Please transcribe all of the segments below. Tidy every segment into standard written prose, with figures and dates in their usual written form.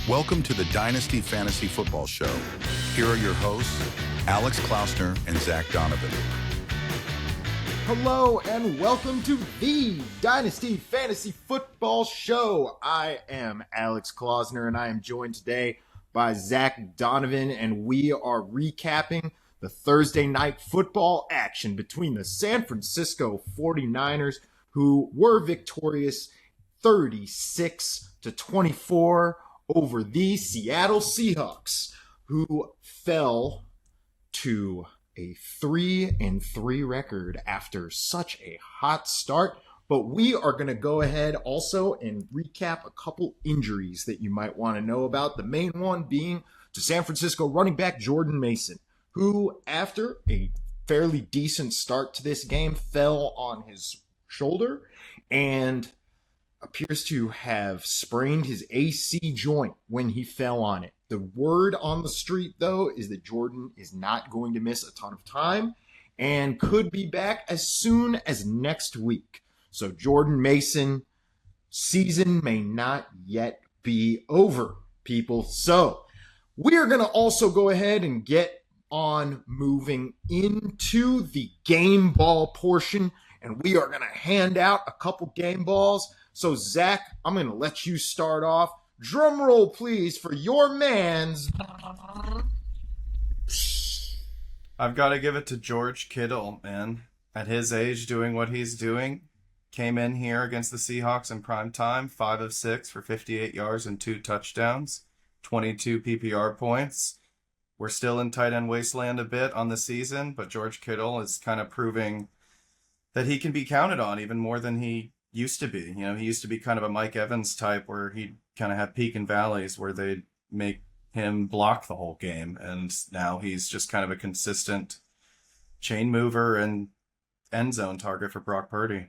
Welcome to the Dynasty Fantasy Football Show. Here are your hosts, Alex Klausner and Zack Donovan. Hello and welcome to the Dynasty Fantasy Football Show. I am Alex Klausner and I am joined today by Zack Donovan, and we are recapping the Thursday night football action between the San Francisco 49ers, who were victorious 36-24 over the Seattle Seahawks, who fell to a 3-3 record after such a hot start. But we are going to go ahead also and recap a couple injuries that you might want to know about. The main one being to San Francisco running back Jordan Mason, who after a fairly decent start to this game fell on his shoulder and appears to have sprained his AC joint when he fell on it. The word on the street, though, is that Jordan is not going to miss a ton of time and could be back as soon as next week. So Jordan Mason season may not yet be over, people. So we are going to also go ahead and get on moving into the game ball portion, and we are going to hand out a couple game balls. So, Zack, I'm going to let you start off. Drum roll, please, for your man's... I've got to give it to George Kittle, man. At his age, doing what he's doing. Came in here against the Seahawks in prime time, 5 of 6 for 58 yards and 2 touchdowns, 22 PPR points. We're still in tight end wasteland a bit on the season, but George Kittle is kind of proving that he can be counted on even more than he used to be. You know, he used to be kind of a Mike Evans type where he'd kind of have peak and valleys where they'd make him block the whole game. And now he's just kind of a consistent chain mover and end zone target for Brock Purdy.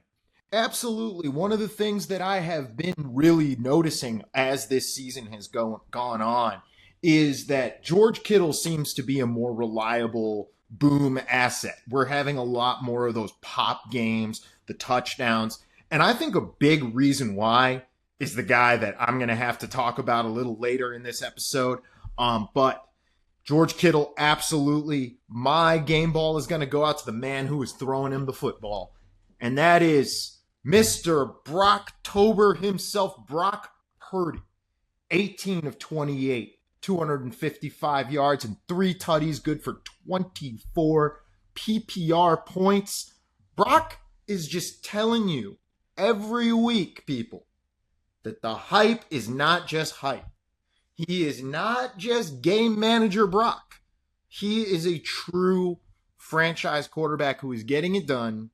Absolutely. One of the things that I have been really noticing as this season has gone on is that George Kittle seems to be a more reliable boom asset. We're having a lot more of those pop games, the touchdowns. And I think a big reason why is the guy that I'm going to have to talk about a little later in this episode. But George Kittle, absolutely. My game ball is going to go out to the man who is throwing him the football. And that is Mr. Brocktober himself, Brock Purdy. 18 of 28, 255 yards and 3 tutties, good for 24 PPR points. Brock is just telling you every week, people, that the hype is not just hype. He is not just game manager Brock. He is a true franchise quarterback who is getting it done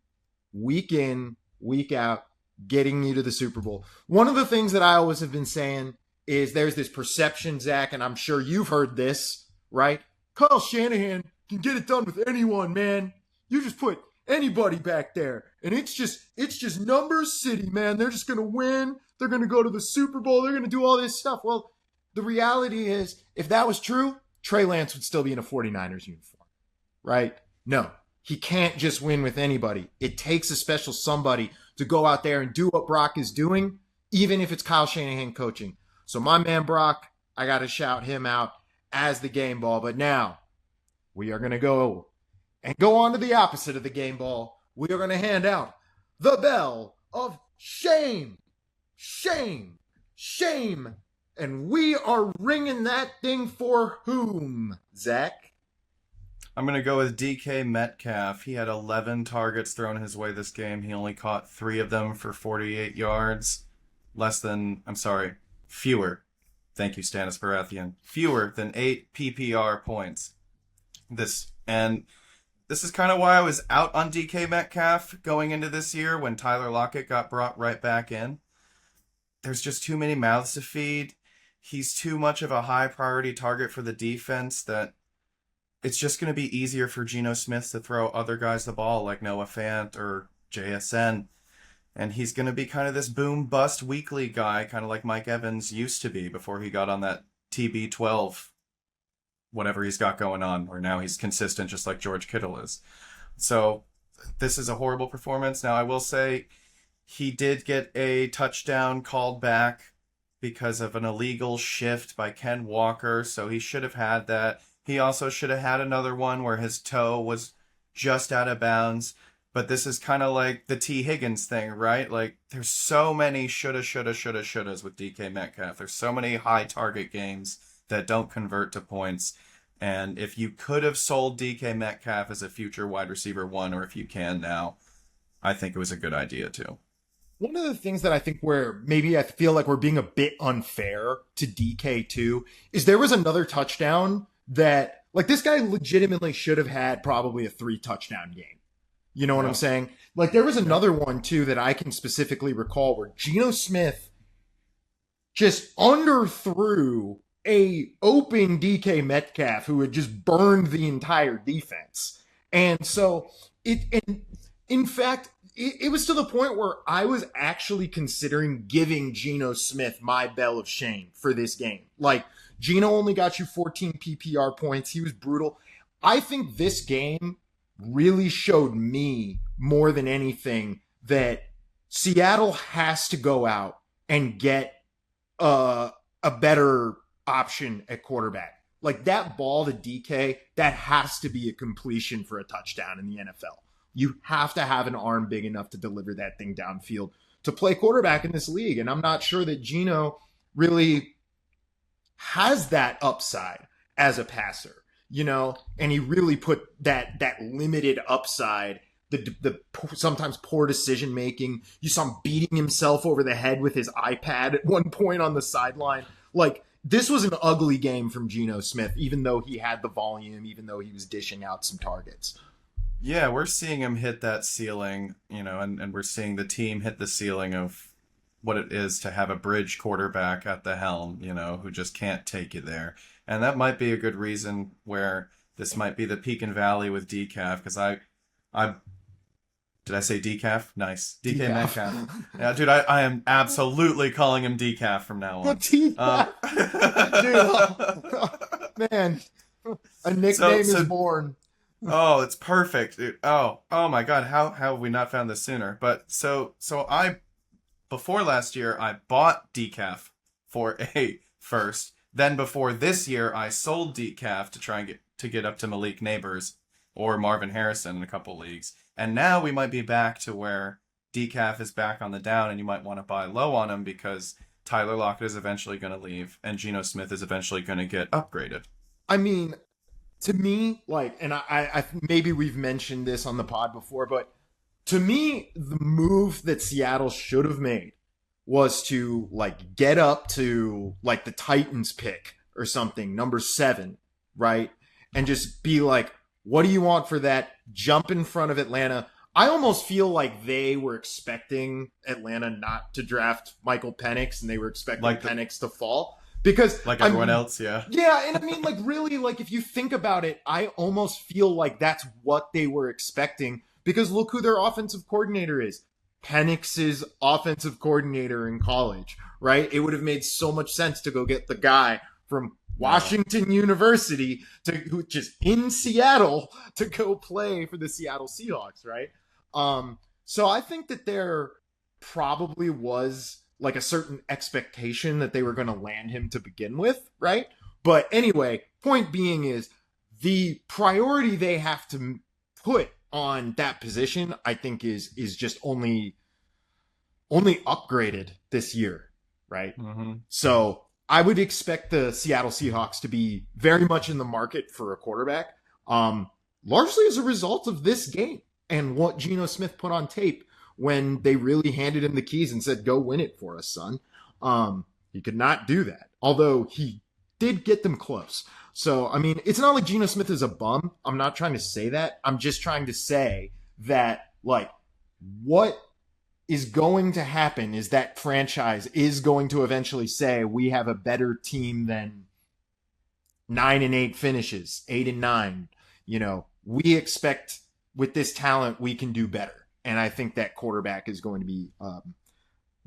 week in, week out, getting you to the Super Bowl. One of the things that I always have been saying is there's this perception, Zack, and I'm sure you've heard this, right? Kyle Shanahan can get it done with anyone, man. You just put anybody back there, and it's just numbers city, man. They're just going to win. They're going to go to the Super Bowl. They're going to do all this stuff. Well, the reality is, if that was true, Trey Lance would still be in a 49ers uniform, right? No, he can't just win with anybody. It takes a special somebody to go out there and do what Brock is doing, even if it's Kyle Shanahan coaching. So my man Brock, I got to shout him out as the game ball. But now we are going to go on to the opposite of the game ball. We are going to hand out the bell of shame. Shame. Shame. And we are ringing that thing for whom, Zack? I'm going to go with DK Metcalf. He had 11 targets thrown his way this game. He only caught 3 of them for 48 yards. Fewer. Thank you, Stannis Baratheon. Fewer than 8 PPR points. This is kind of why I was out on DK Metcalf going into this year when Tyler Lockett got brought right back in. There's just too many mouths to feed. He's too much of a high priority target for the defense that it's just going to be easier for Geno Smith to throw other guys the ball like Noah Fant or JSN. And he's going to be kind of this boom bust weekly guy, kind of like Mike Evans used to be before he got on that TB12, whatever he's got going on, where now he's consistent just like George Kittle is. So this is a horrible performance. Now, I will say he did get a touchdown called back because of an illegal shift by Ken Walker, so he should have had that. He also should have had another one where his toe was just out of bounds. But this is kind of like the T. Higgins thing, right? Like, there's so many shouldas with DK Metcalf. There's so many high target games that don't convert to points. And if you could have sold DK Metcalf as a future wide receiver 1, or if you can now, I think it was a good idea too. One of the things that I think where maybe I feel like we're being a bit unfair to DK too is there was another touchdown that, like, this guy legitimately should have had probably a 3 touchdown game. You know what I'm saying? Like, there was another one too that I can specifically recall where Geno Smith just underthrew a open DK Metcalf who had just burned the entire defense. And so in fact, it was to the point where I was actually considering giving Geno Smith my bell of shame for this game. Like, Geno only got you 14 PPR points. He was brutal. I think this game really showed me more than anything that Seattle has to go out and get a better option at quarterback. Like, that ball to DK, that has to be a completion for a touchdown in the NFL. You have to have an arm big enough to deliver that thing downfield to play quarterback in this league. And I'm not sure that Geno really has that upside as a passer, you know, and he really put that limited upside, the sometimes poor decision making. You saw him beating himself over the head with his iPad at one point on the sideline. Like, this was an ugly game from Geno Smith, even though he had the volume, even though he was dishing out some targets. Yeah, we're seeing him hit that ceiling, you know, and we're seeing the team hit the ceiling of what it is to have a bridge quarterback at the helm, you know, who just can't take you there. And that might be a good reason where this might be the peak and valley with D.Kalf, because I did I say D.Kalf? Nice. DK Metcalf. Yeah, dude, I am absolutely calling him D.Kalf from now on. D.Kalf. Dude, man, a nickname is born. Oh, it's perfect, dude. Oh my God, how have we not found this sooner? But so I, before last year, I bought D.Kalf for a first. Then before this year, I sold D.Kalf to try and get up to Malik Neighbors or Marvin Harrison in a couple leagues. And now we might be back to where D.Kalf is back on the down, and you might want to buy low on him because Tyler Lockett is eventually going to leave, and Geno Smith is eventually going to get upgraded. I mean, to me, like, and I maybe we've mentioned this on the pod before, but to me, the move that Seattle should have made was to, like, get up to, like, the Titans pick or something, number 7, right? And just be like, what do you want for that? Jump in front of Atlanta. I almost feel like they were expecting Atlanta not to draft Michael Penix, and they were expecting Penix to fall. Because, like everyone else, yeah. Yeah, and I mean, like, really, like, if you think about it, I almost feel like that's what they were expecting. Because look who their offensive coordinator is. Penix's offensive coordinator in college, right? It would have made so much sense to go get the guy from Washington University who just in Seattle to go play for the Seattle Seahawks, right? So I think that there probably was, like, a certain expectation that they were going to land him to begin with, right? But anyway, point being is the priority they have to put on that position, I think is just only upgraded this year, right? Mm-hmm. So I would expect the Seattle Seahawks to be very much in the market for a quarterback, largely as a result of this game and what Geno Smith put on tape when they really handed him the keys and said, go win it for us, son. He could not do that, although he did get them close. So, I mean, it's not like Geno Smith is a bum. I'm not trying to say that. I'm just trying to say that, like, what is going to happen is that franchise is going to eventually say we have a better team than 9-8 finishes, 8-9. You know, we expect with this talent, we can do better. And I think that quarterback is going to be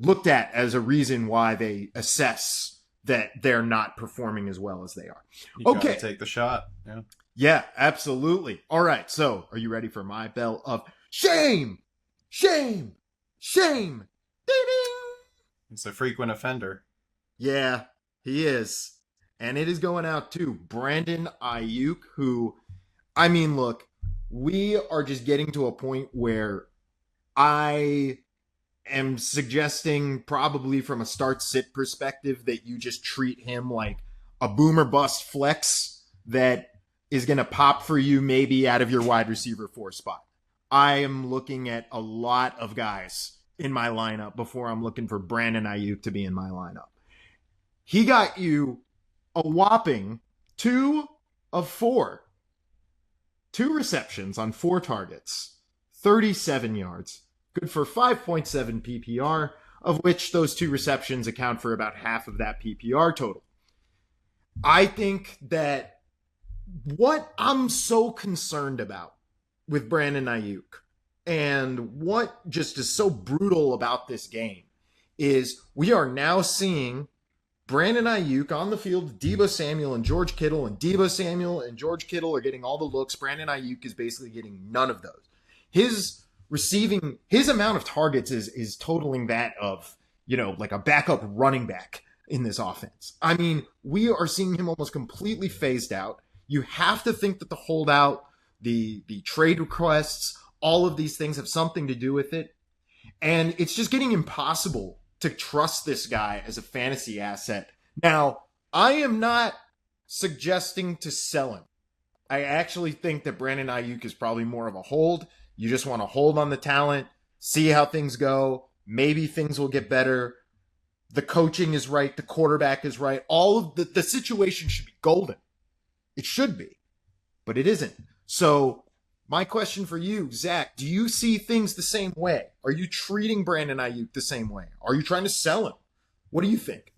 looked at as a reason why they assess that they're not performing as well as they are. You gotta take the shot. Yeah, absolutely. All right. So are you ready for my bell of shame? Shame. Shame. Ding, ding. He's a frequent offender. Yeah, he is. And it is going out to Brandon Aiyuk, who, I mean, look, we are just getting to a point where I am suggesting, probably from a start sit perspective, that you just treat him like a boomer bust flex that is going to pop for you maybe out of your wide receiver 4 spot. I am looking at a lot of guys in my lineup before I'm looking for Brandon Aiyuk to be in my lineup. He got you a whopping 2 of 4. 2 receptions on 4 targets, 37 yards, good for 5.7 PPR, of which those 2 receptions account for about half of that PPR total. I think that what I'm so concerned about with Brandon Aiyuk and what just is so brutal about this game is we are now seeing Brandon Aiyuk on the field, Deebo Samuel and George Kittle, and Deebo Samuel and George Kittle are getting all the looks. Brandon Aiyuk is basically getting none of those. His amount of targets is totaling that of, like a backup running back in this offense. I mean, we are seeing him almost completely phased out. You have to think that the holdout, the trade requests, all of these things have something to do with it. And it's just getting impossible to trust this guy as a fantasy asset. Now, I am not suggesting to sell him. I actually think that Brandon Aiyuk is probably more of a hold. You just want to hold on the talent, see how things go. Maybe things will get better. The coaching is right. The quarterback is right. All of the situation should be golden. It should be, but it isn't. So my question for you, Zach, do you see things the same way? Are you treating Brandon Aiyuk the same way? Are you trying to sell him? What do you think?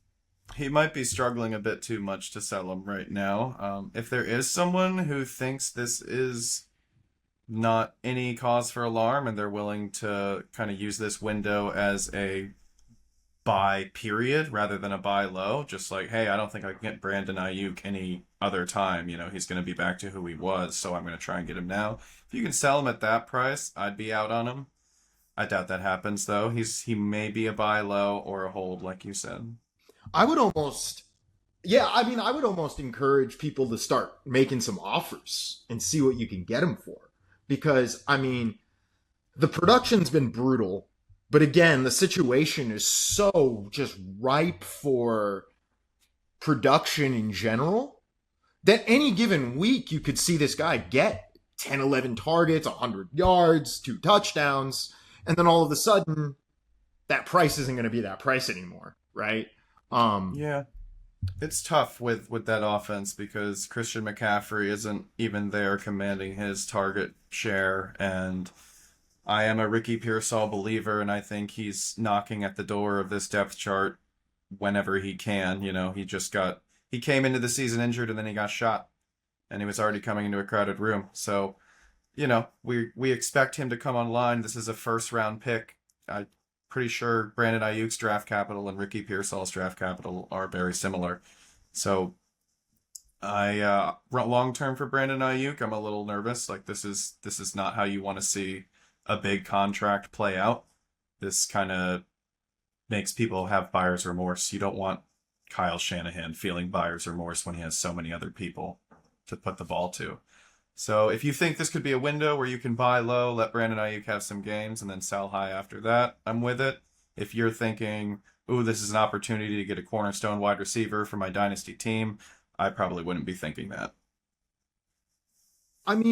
He might be struggling a bit too much to sell him right now. If there is someone who thinks this is not any cause for alarm and they're willing to kind of use this window as a buy period rather than a buy low, just like, hey, I don't think I can get Brandon Aiyuk any other time. He's going to be back to who he was, so I'm going to try and get him now. If you can sell him at that price, I'd be out on him. I doubt that happens, though. He may be a buy low or a hold, like you said. I would almost encourage people to start making some offers and see what you can get him for. Because, the production's been brutal. But again, the situation is so just ripe for production in general that any given week you could see this guy get 10, 11 targets, 100 yards, 2 touchdowns, and then all of a sudden that price isn't going to be that price anymore, right? Yeah. It's tough with that offense because Christian McCaffrey isn't even there commanding his target share, and I am a Ricky Pearsall believer, and I think he's knocking at the door of this depth chart whenever he can. He came into the season injured and then he got shot, and he was already coming into a crowded room. So, we expect him to come online. This is a first round pick. I'm pretty sure Brandon Aiyuk's draft capital and Ricky Pearsall's draft capital are very similar. So, long term for Brandon Aiyuk, I'm a little nervous. Like, this is not how you want to see a big contract play out. This kind of makes people have buyer's remorse. You don't want Kyle Shanahan feeling buyer's remorse when he has so many other people to put the ball to. So if you think this could be a window where you can buy low, let Brandon Aiyuk have some games, and then sell high after that, I'm with it. If you're thinking, ooh, this is an opportunity to get a cornerstone wide receiver for my dynasty team, I probably wouldn't be thinking that.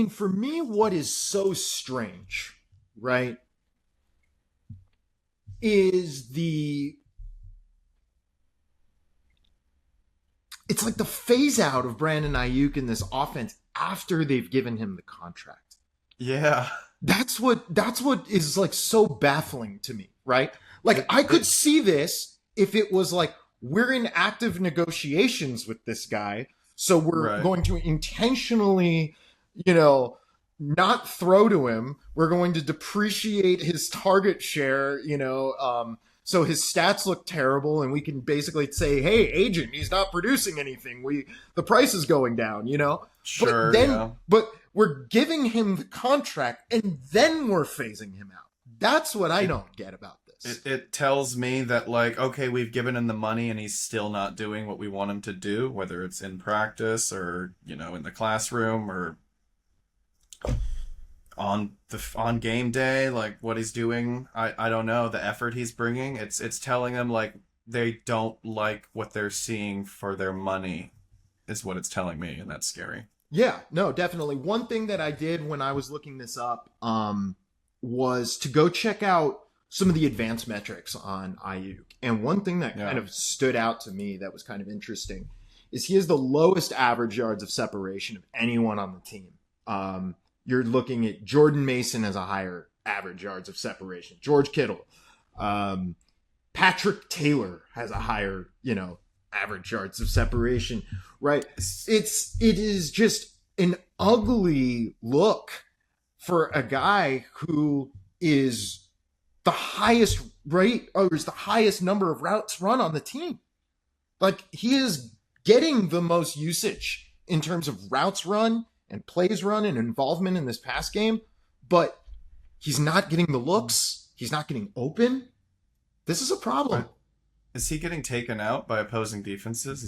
For me, what is so strange, right, is it's like the phase out of Brandon Aiyuk in this offense after they've given him the contract. Yeah. That's what is like so baffling to me, right? Like I could see this if it was like we're in active negotiations with this guy, so we're going to intentionally, not throw to him. We're going to depreciate his target share, so his stats look terrible, and we can basically say, "Hey, agent, he's not producing anything. The price is going down." Sure. But we're giving him the contract, and then we're phasing him out. That's what I don't get about this. this. It tells me that, like, okay, we've given him the money and he's still not doing what we want him to do, whether it's in practice or, in the classroom or on game day, like what he's doing. I don't know, the effort he's bringing. It's telling them, like, they don't like what they're seeing for their money is what it's telling me, and that's scary. Yeah, no, definitely. One thing that I did when I was looking this up was to go check out some of the advanced metrics on Aiyuk. And one thing that kind of stood out to me that was kind of interesting is he has the lowest average yards of separation of anyone on the team. You're looking at Jordan Mason has a higher average yards of separation. George Kittle. Patrick Taylor has a higher, average yards of separation, right? It is just an ugly look for a guy who is the highest rate, or is the highest number of routes run on the team. Like, he is getting the most usage in terms of routes run and plays run and involvement in this pass game, but he's not getting the looks. He's not getting open. This is a problem. Is he getting taken out by opposing defenses?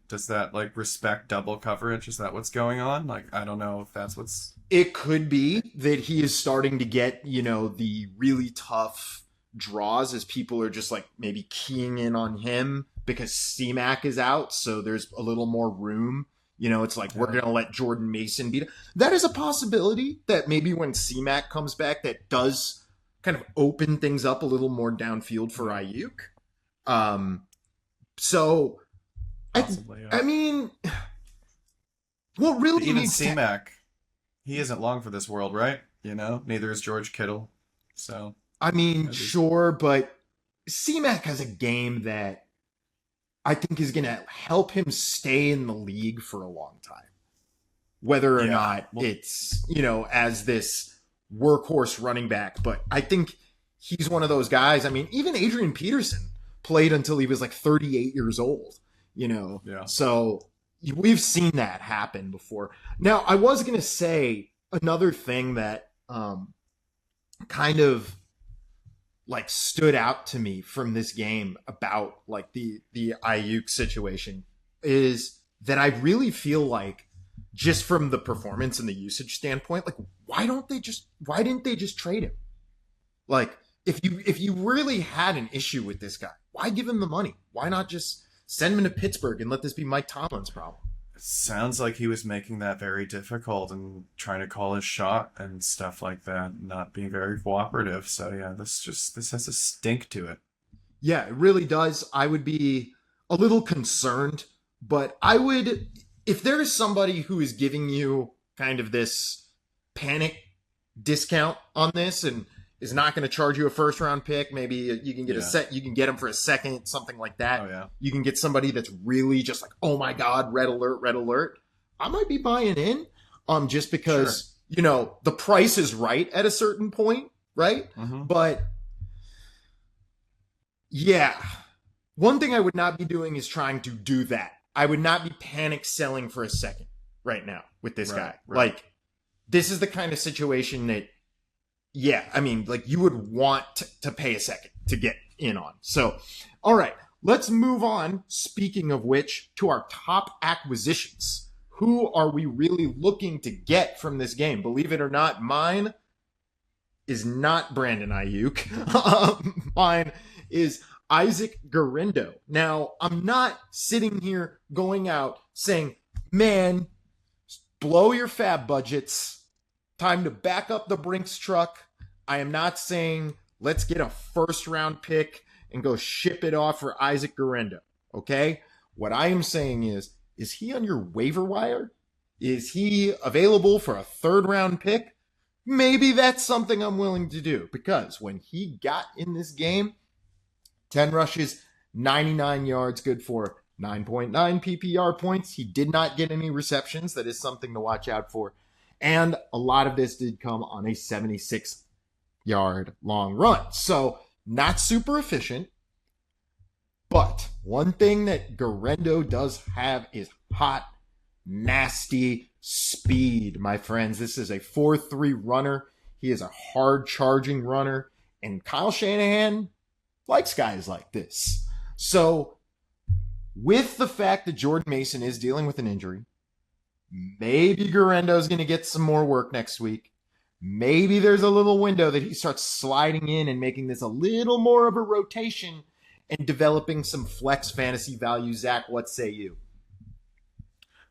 Does that like respect double coverage? Is that what's going on? Like, I don't know if that's what's... It could be that he is starting to get, the really tough draws as people are just like maybe keying in on him because C-Mac is out. So there's a little more room. It's like, we're going to let Jordan Mason beat him. That is a possibility that maybe when C-Mac comes back, that does kind of open things up a little more downfield for Aiyuk. So possibly, I mean, what really even C-Mac, he isn't long for this world, right? Neither is George Kittle. So I mean, sure, but C-Mac has a game that I think is going to help him stay in the league for a long time, whether or not it's as this workhorse running back. But I think he's one of those guys. I mean, even Adrian Peterson played until he was like 38 years old, So we've seen that happen before. Now, I was going to say another thing that kind of like stood out to me from this game about like the Aiyuk situation is that I really feel like, just from the performance and the usage standpoint, like, why didn't they just trade him? Like, if you really had an issue with this guy, why give him the money? Why not just send him to Pittsburgh and let this be Mike Tomlin's problem? It sounds like he was making that very difficult and trying to call his shot and stuff like that, not being very cooperative. So yeah, this has a stink to it. Yeah, it really does. I would be a little concerned, but I would, if there is somebody who is giving you kind of this panic discount on this and is not going to charge you a first round pick, maybe you can get you can get him for a second, something like that. Oh, yeah. You can get somebody that's really just like, oh my God, red alert. I might be buying in, just because, the price is right at a certain point, right? Mm-hmm. But yeah, one thing I would not be doing is trying to do that. I would not be panic selling for a second right now with this guy. Right. Like, this is the kind of situation that, yeah, I mean, like, you would want to pay a second to get in on. So, all right, let's move on, speaking of which, to our top acquisitions. Who are we really looking to get from this game? Believe it or not, mine is not Brandon Aiyuk. Mine is Isaac Guerendo. Now, I'm not sitting here going out saying, man, blow your fab budgets. Time to back up the Brinks truck. I am not saying let's get a first round pick and go ship it off for Isaac Guerendo. Okay? What I am saying is he on your waiver wire? Is he available for a third round pick? Maybe that's something I'm willing to do, because when he got in this game, 10 rushes, 99 yards, good for 9.9 PPR points. He did not get any receptions. That is something to watch out for. And a lot of this did come on a 76-yard long run. So not super efficient. But one thing that Guerendo does have is hot, nasty speed, my friends. This is a 4.3 runner. He is a hard-charging runner. And Kyle Shanahan, likes guys like this. So with the fact that Jordan Mason is dealing with an injury, maybe Guerendo's going to get some more work next week. Maybe there's a little window that he starts sliding in and making this a little more of a rotation and developing some flex fantasy value. Zach, what say you?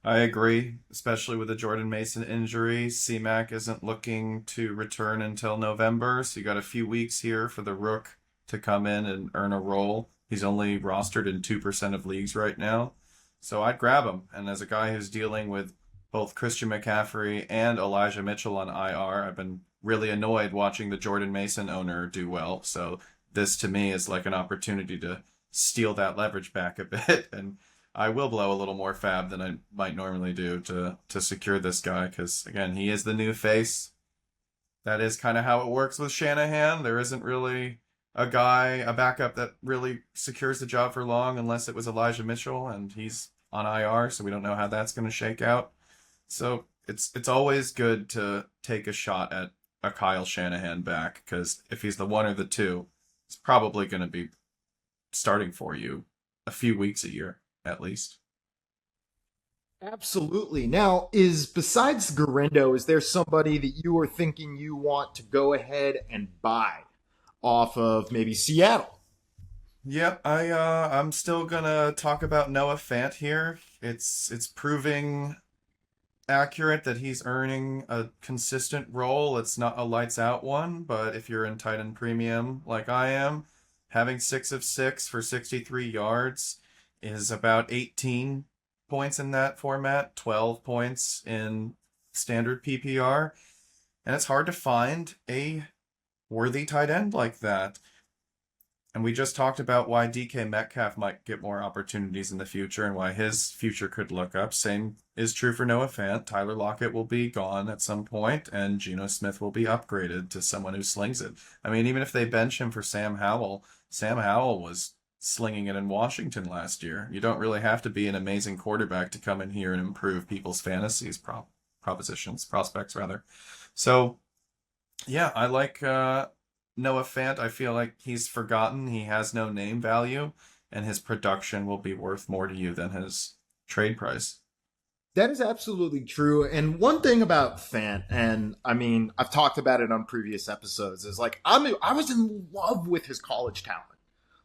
I agree, especially with the Jordan Mason injury. C-Mac isn't looking to return until November, so you got a few weeks here for the Rook to come in and earn a role. He's only rostered in 2% of leagues right now, so I'd grab him. And as a guy who's dealing with both Christian McCaffrey and Elijah Mitchell on IR, I've been really annoyed watching the Jordan Mason owner do well. So this to me is like an opportunity to steal that leverage back a bit, and I will blow a little more fab than I might normally do to secure this guy, because again, he is the new face. That is kind of how it works with Shanahan. There isn't really a backup that really secures the job for long unless it was Elijah Mitchell, and he's on IR, so we don't know how that's going to shake out. So it's always good to take a shot at a Kyle Shanahan back, because if he's the one or the two, it's probably going to be starting for you a few weeks a year at least. Absolutely. Now, besides Guerendo, is there somebody that you are thinking you want to go ahead and buy off of maybe Seattle? Yep, I'm still gonna talk about Noah Fant here. It's proving accurate that he's earning a consistent role. It's not a lights out one, but if you're in tight end premium like I am, having 6 of 6 for 63 yards is about 18 points in that format, 12 points in standard PPR, and it's hard to find a worthy tight end like that. And we just talked about why DK Metcalf might get more opportunities in the future and why his future could look up. Same is true for Noah Fant. Tyler Lockett will be gone at some point, and Geno Smith will be upgraded to someone who slings it. I mean, even if they bench him for Sam Howell was slinging it in Washington last year. You don't really have to be an amazing quarterback to come in here and improve people's fantasies, prospects rather. So, yeah, I like Noah Fant. I feel like he's forgotten. He has no name value, and his production will be worth more to you than his trade price. That is absolutely true. And one thing about Fant, and I mean, I've talked about it on previous episodes, is like I was in love with his college talent.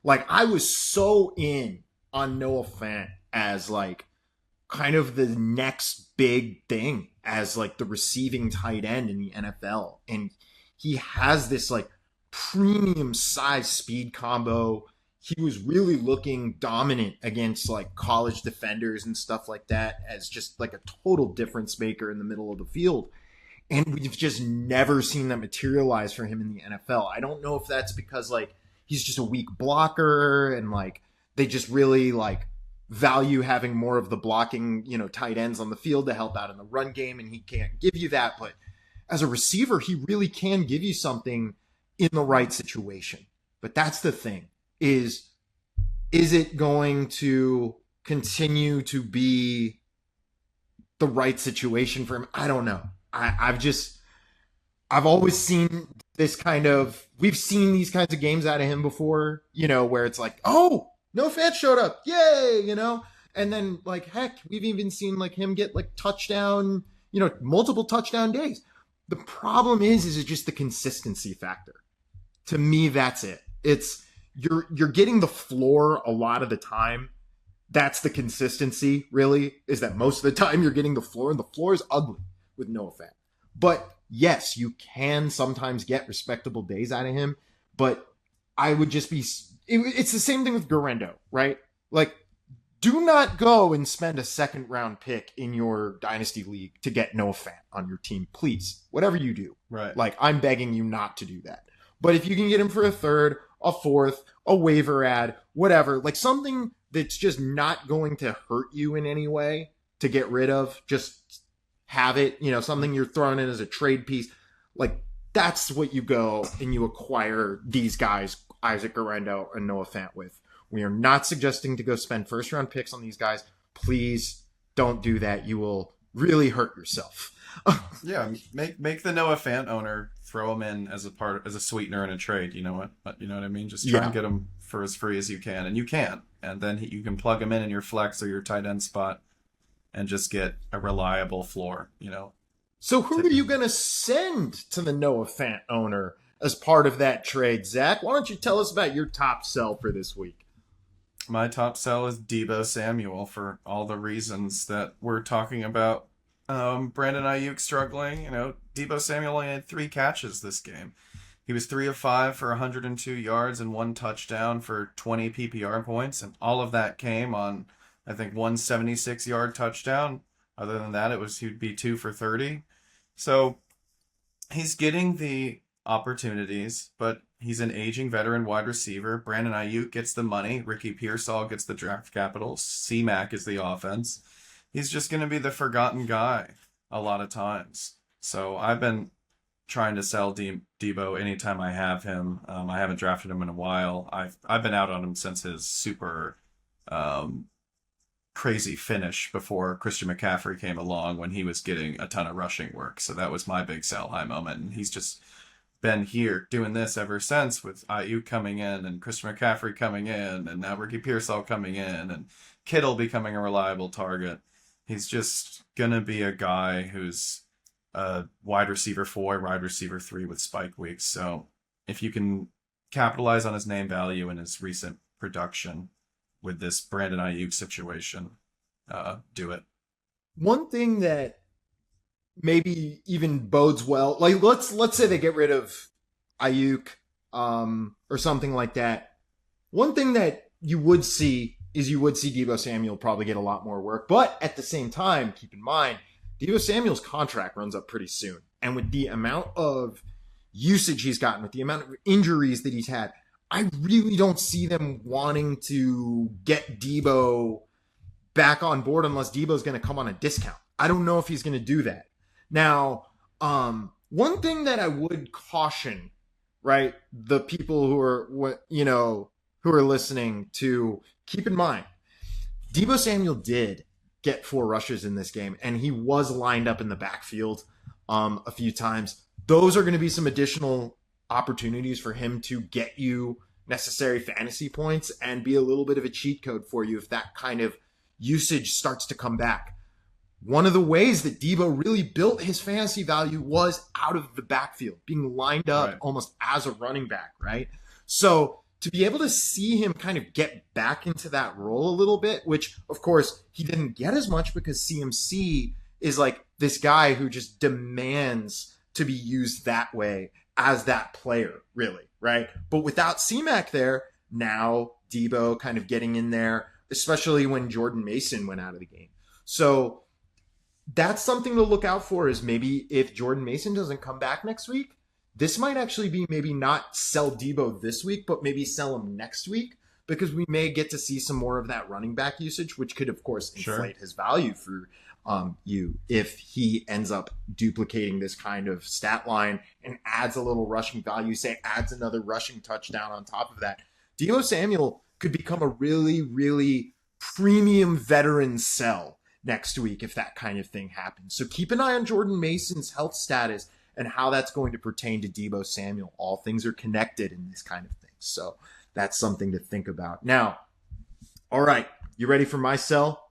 Like, I was so in on Noah Fant as like kind of the next big thing as like the receiving tight end in the NFL. And he has this like premium size speed combo. He was really looking dominant against like college defenders and stuff like that as just like a total difference maker in the middle of the field. And we've just never seen that materialize for him in the NFL. I don't know if that's because like he's just a weak blocker and like they just really like value having more of the blocking, tight ends on the field to help out in the run game, and he can't give you that. But as a receiver, he really can give you something in the right situation. But that's the thing, is it going to continue to be the right situation for him? I don't know. I've always seen this we've seen these kinds of games out of him before, where it's like, oh, no Fant showed up. Yay, and then like, heck, we've even seen like him get like touchdown, multiple touchdown days. The problem is it just the consistency factor. To me, that's it. It's you're getting the floor a lot of the time. That's the consistency, really, is that most of the time you're getting the floor, and the floor is ugly with Noah Fant. But yes, you can sometimes get respectable days out of him, but I would just be... It's the same thing with Guerendo, right? Like, do not go and spend a second-round pick in your Dynasty League to get Noah Fant on your team, please. Whatever you do. Right. Like, I'm begging you not to do that. But if you can get him for a third, a fourth, a waiver ad, whatever, like something that's just not going to hurt you in any way to get rid of, just have it, something you're throwing in as a trade piece, like that's what you go and you acquire these guys, Isaac Guerendo and Noah Fant with. We are not suggesting to go spend first round picks on these guys. Please don't do that. You will really hurt yourself. Yeah, make the Noah Fant owner throw him in as a sweetener in a trade. You know what? You know what I mean? Just try and get him for as free as you can, and you can. And then you can plug him in your flex or your tight end spot and just get a reliable floor, So who are you going to send to the Noah Fant owner as part of that trade, Zach? Why don't you tell us about your top sell for this week? My top sell is Deebo Samuel for all the reasons that we're talking about. Brandon Aiyuk struggling. Deebo Samuel only had 3 catches this game. He was 3 of 5 for 102 yards and 1 touchdown for 20 PPR points, and all of that came on, I think, 176-yard touchdown. Other than that, he'd be 2 for 30. So he's getting the opportunities, but he's an aging veteran wide receiver. Brandon Aiyuk gets the money. Ricky Pearsall gets the draft capital. C-Mac is the offense. He's just going to be the forgotten guy a lot of times. So I've been trying to sell Deebo anytime I have him. I haven't drafted him in a while. I've been out on him since his super crazy finish before Christian McCaffrey came along when he was getting a ton of rushing work. So that was my big sell high moment. And he's just been here doing this ever since, with Aiyuk coming in and Christian McCaffrey coming in and now Ricky Pearsall coming in and Kittle becoming a reliable target. He's just going to be a guy who's a wide receiver 4, wide receiver 3 with spike weeks. So if you can capitalize on his name value and his recent production with this Brandon Aiyuk situation, do it. One thing that maybe even bodes well, like let's say they get rid of Aiyuk or something like that. One thing that you would see Deebo Samuel probably get a lot more work. But at the same time, keep in mind, Deebo Samuel's contract runs up pretty soon. And with the amount of usage he's gotten, with the amount of injuries that he's had, I really don't see them wanting to get Deebo back on board unless Deebo's going to come on a discount. I don't know if he's going to do that. Now, one thing that I would caution, right, the people who are listening to keep in mind, Deebo Samuel did get 4 rushes in this game, and he was lined up in the backfield a few times. Those are going to be some additional opportunities for him to get you necessary fantasy points and be a little bit of a cheat code for you if that kind of usage starts to come back. One of the ways that Deebo really built his fantasy value was out of the backfield, being lined up almost as a running back, right? So to be able to see him kind of get back into that role a little bit, which of course he didn't get as much because CMC is like this guy who just demands to be used that way as that player, really, right? But without C-Mac there, now Deebo kind of getting in there, especially when Jordan Mason went out of the game. So that's something to look out for, is maybe if Jordan Mason doesn't come back next week, this might actually be maybe not sell Deebo this week, but maybe sell him next week, because we may get to see some more of that running back usage, which could, of course, inflate his value for you if he ends up duplicating this kind of stat line and adds a little rushing value, say adds another rushing touchdown on top of that. Deebo Samuel could become a really, really premium veteran sell next week if that kind of thing happens. So keep an eye on Jordan Mason's health status and how that's going to pertain to Deebo Samuel. All things are connected in this kind of thing. So that's something to think about. Now, all right, you ready for my sell?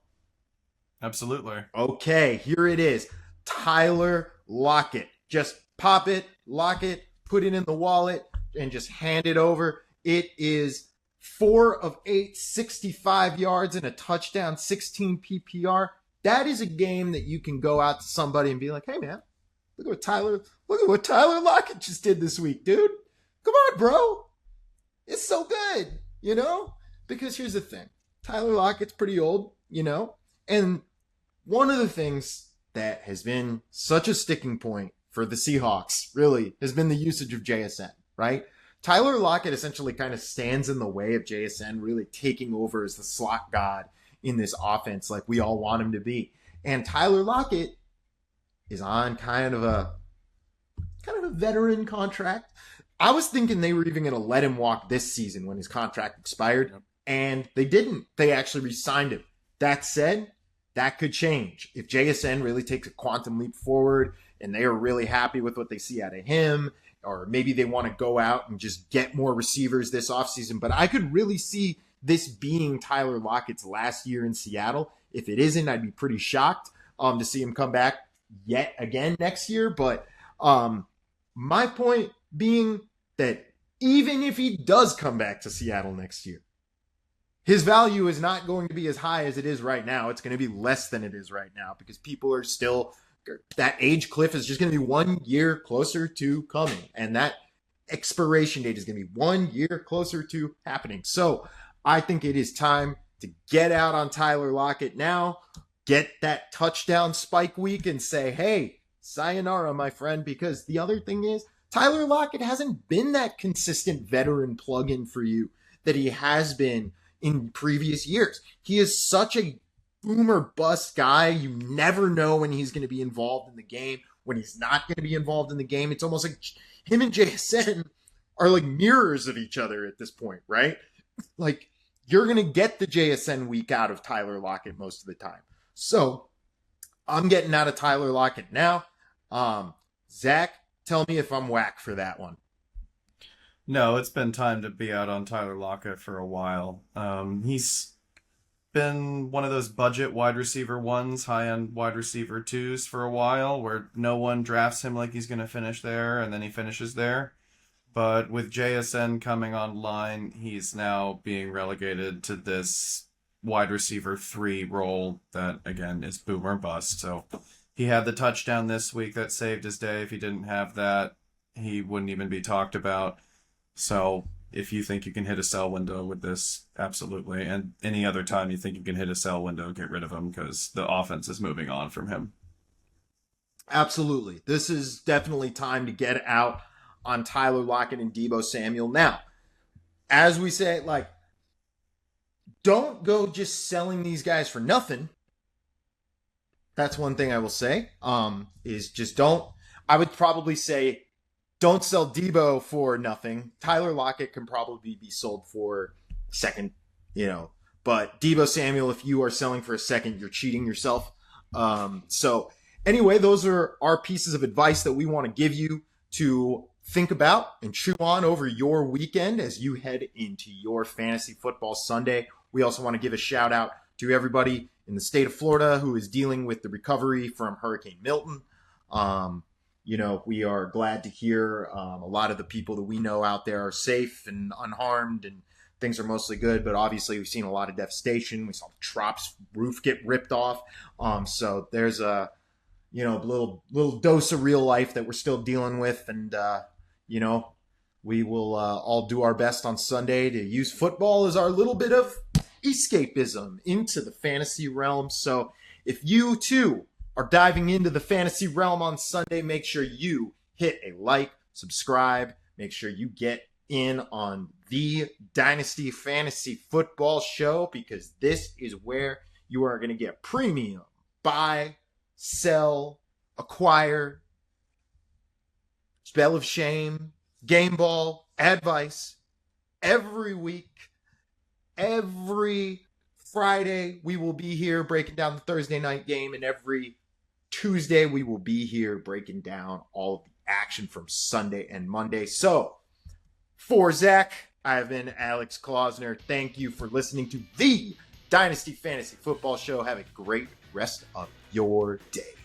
Absolutely. Okay, here it is. Tyler Lockett. Just pop it, lock it, put it in the wallet, and just hand it over. It is 4 of 8, 65 yards and a touchdown, 16 PPR. That is a game that you can go out to somebody and be like, hey man, look at what Tyler Lockett just did this week, dude. Come on, bro. It's so good, Because here's the thing. Tyler Lockett's pretty old, And one of the things that has been such a sticking point for the Seahawks, really, has been the usage of JSN, right? Tyler Lockett essentially kind of stands in the way of JSN really taking over as the slot god in this offense like we all want him to be. And Tyler Lockett is on kind of a veteran contract. I was thinking they were even going to let him walk this season when his contract expired, and they didn't. They actually re-signed him. That said, that could change. If JSN really takes a quantum leap forward and they are really happy with what they see out of him, or maybe they want to go out and just get more receivers this offseason. But I could really see this being Tyler Lockett's last year in Seattle. If it isn't, I'd be pretty shocked to see him come back yet again next year. But my point being that even if he does come back to Seattle next year, his value is not going to be as high as it is right now. It's going to be less than it is right now because people are still, that age cliff is just going to be 1 year closer to coming. And that expiration date is going to be 1 year closer to happening. So I think it is time to get out on Tyler Lockett now, get that touchdown spike week and say, hey, sayonara, my friend, because the other thing is Tyler Lockett hasn't been that consistent veteran plug-in for you that he has been in previous years. He is such a boomer bust guy. You never know when he's going to be involved in the game, when he's not going to be involved in the game. It's almost like him and JSN are like mirrors of each other at this point, right? Like, you're going to get the JSN week out of Tyler Lockett most of the time. So I'm getting out of Tyler Lockett now. Zach, tell me if I'm whack for that one. No, it's been time to be out on Tyler Lockett for a while. He's been one of those budget wide receiver ones, high-end wide receiver twos for a while, where no one drafts him like he's going to finish there, and then he finishes there. But with JSN coming online, he's now being relegated to this wide receiver 3 role that, again, is boomer bust. So he had the touchdown this week that saved his day. If he didn't have that, he wouldn't even be talked about. So if you think you can hit a sell window with this, absolutely. And any other time you think you can hit a sell window, get rid of him because the offense is moving on from him. Absolutely. This is definitely time to get out on Tyler Lockett and Deebo Samuel. Now, as we say, like, don't go just selling these guys for nothing. That's one thing I will say, is just don't. I would probably say don't sell Deebo for nothing. Tyler Lockett can probably be sold for second, but Deebo Samuel, if you are selling for a second, you're cheating yourself. So anyway, those are our pieces of advice that we want to give you to think about and chew on over your weekend as you head into your fantasy football Sunday. We also want to give a shout out to everybody in the state of Florida who is dealing with the recovery from Hurricane Milton. We are glad to hear a lot of the people that we know out there are safe and unharmed and things are mostly good, but obviously we've seen a lot of devastation. We saw the Trop's roof get ripped off. So there's a, little dose of real life that we're still dealing with. And, we will all do our best on Sunday to use football as our little bit of escapism into the fantasy realm. So if you too are diving into the fantasy realm on Sunday, make sure you hit a like, subscribe, make sure you get in on the Dynasty Fantasy Football Show, because this is where you are going to get premium buy, sell, acquire, spell of shame, game ball, advice every week. Every Friday, we will be here breaking down the Thursday night game, and every Tuesday, we will be here breaking down all of the action from Sunday and Monday. So, for Zach, I have been Alex Klausner. Thank you for listening to the Dynasty Fantasy Football Show. Have a great rest of your day.